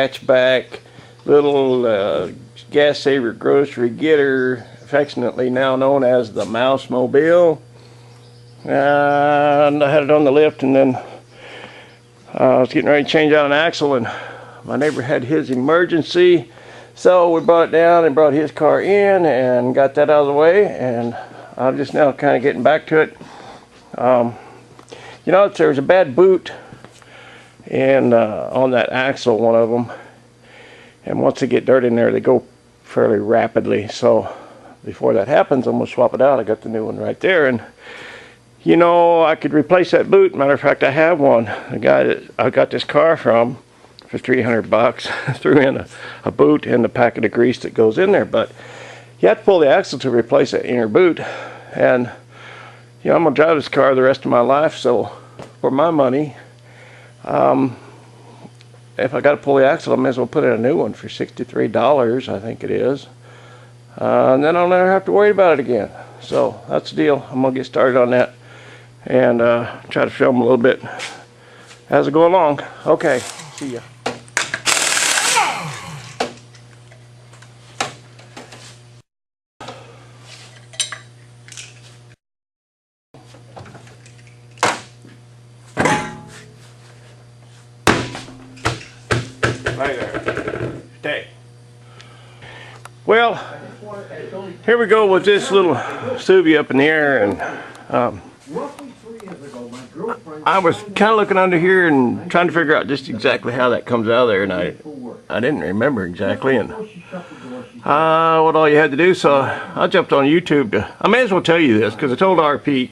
hatchback, little gas saver grocery getter, affectionately now known as the Mouse Mobile. And I had it on the lift, and then I was getting ready to change out an axle, and my neighbor had his emergency, so we brought it down and brought his car in and got that out of the way, and I'm just now kind of getting back to it. You know, there was a bad boot and on that axle, one of them, and once they get dirt in there, they go fairly rapidly. So before that happens, I'm gonna swap it out. I got the new one right there, and you know, I could replace that boot. Matter of fact, I have one. The guy that I got this car from for 300 bucks threw in a boot and the packet of grease that goes in there. But you have to pull the axle to replace that inner boot. And you know, I'm gonna drive this car the rest of my life, so for my money, if I got to pull the axle, I may as well put in a new one for $63, I think it is. And then I'll never have to worry about it again. So that's the deal. I'm gonna get started on that and try to film a little bit as I go along. Okay, see ya. Right there. Stay. Well, here we go with this little Subi up in the air, and I was kind of looking under here and trying to figure out just exactly how that comes out of there, and I didn't remember exactly, and what all you had to do. So I jumped on YouTube I may as well tell you this because I told RP,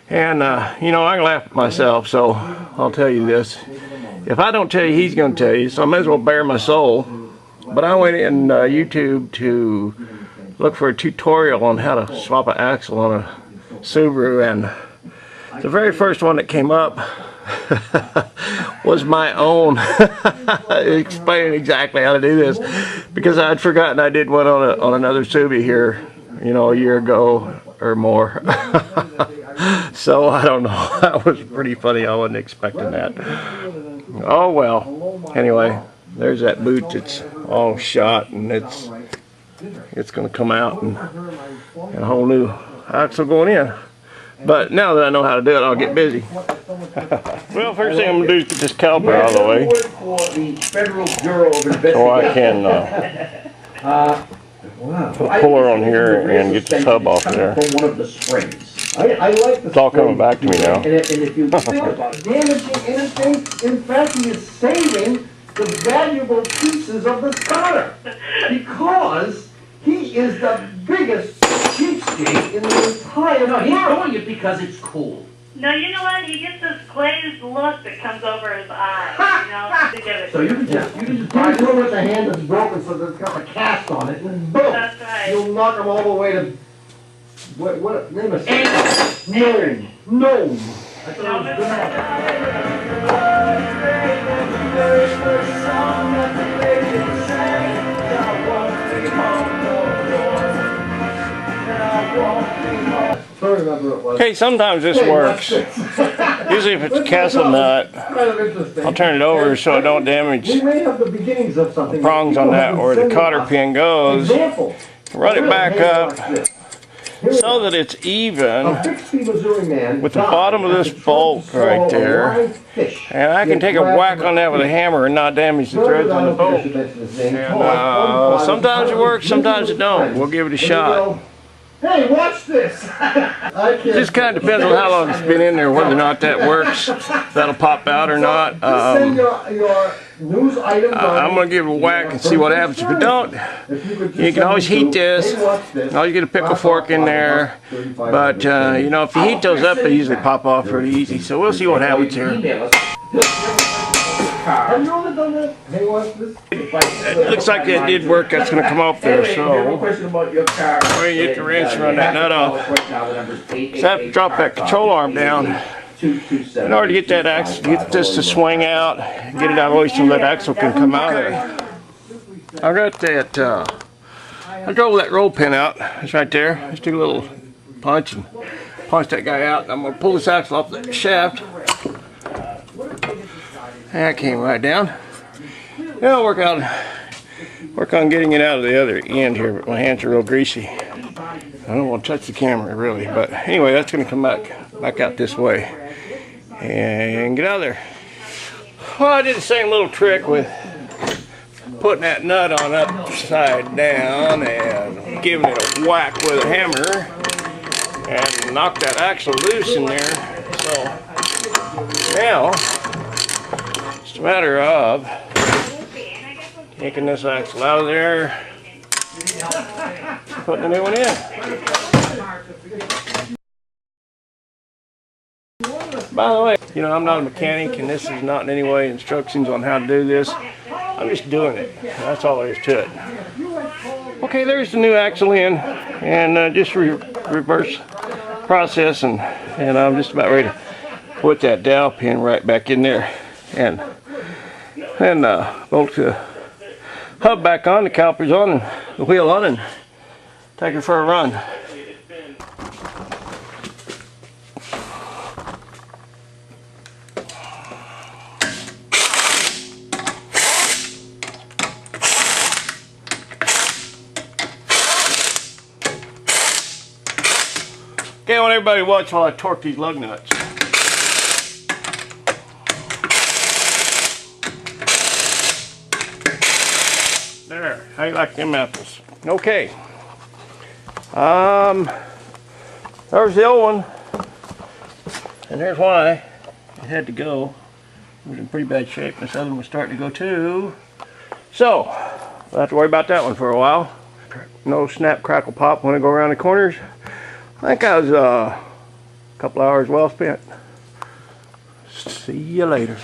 and you know, I can laugh at myself, so I'll tell you this. If I don't tell you, he's going to tell you, so I may as well bare my soul. But I went in YouTube to look for a tutorial on how to swap an axle on a Subaru, and the very first one that came up was my own explaining exactly how to do this, because I'd forgotten I did one on another Subi here, you know, a year ago or more. So I don't know, that was pretty funny. I wasn't expecting that. Oh well, anyway, there's that boot that's all shot, and it's going to come out, and a whole new axle going in. But now that I know how to do it, I'll get busy. Well, first thing I'm going to do is get this caliper out of the way, so I can put a puller on here and get the tub off of there. It's all coming back to me now. And if you think about damaging anything, in fact, he is saving the valuable pieces of the starter, because he is the biggest cheapskate in the entire world. He's doing it because it's cool. No, you know what? He gets this glazed look that comes over his eyes, you know, to get it. So you can just buy one with a hand that's broken, so that it's got a cast on it, and boom! That's right. You'll knock them all the way to what name is it? No. I thought it was Okay, sometimes this works. Usually if it's a castle nut, I'll turn it over so I don't damage the prongs on that where the cotter pin goes. Run it back up so that it's even with the bottom of this bolt right there, and I can take a whack on that with a hammer and not damage the threads on the bolt. And sometimes it works, sometimes it don't. We'll give it a shot. Hey, watch this! It just kind of depends on how long it's been in there, whether or not that works. If that'll pop out or not. I'm going to give it a whack and see what happens. If it don't, you can always heat this. Now you get a pickle fork in there. But, you know, if you heat those up, they usually pop off pretty easy. So we'll see what happens here. Have you ever done that? Hey, watch this. It looks like that did work. That's going to come off there. So we're going to get the wrench and run that nut off. So I have to drop that control arm down in order to get that axle, get this to swing out, get it out of the way so that axle can come out of there. I got that, I drove that roll pin out. It's right there. Just took a little punch and punch that guy out. And I'm going to pull this axle off the shaft. That came right down. Yeah, I'll work on getting it out of the other end here, but my hands are real greasy. I don't want to touch the camera really, but anyway, that's going to come back out this way and get out of there. Well, I did the same little trick with putting that nut on upside down and giving it a whack with a hammer and knock that axle loose in there. So now it's a matter of taking this axle out of there, putting the new one in. By the way, you know, I'm not a mechanic and this is not in any way instructions on how to do this. I'm just doing it. That's all there is to it. Okay, there's the new axle in, and just reverse process, and I'm just about ready to put that dowel pin right back in there, and bolt the hub back on, the calipers on, and the wheel on, and take her for a run. Okay, I want everybody to watch while I torque these lug nuts. There, how you like them apples? Okay. There's the old one. And there's why it had to go. It was in pretty bad shape. This other one was starting to go too. So, I'll have to worry about that one for a while. No snap, crackle, pop when I go around the corners. I think I was a couple hours well spent. See you later.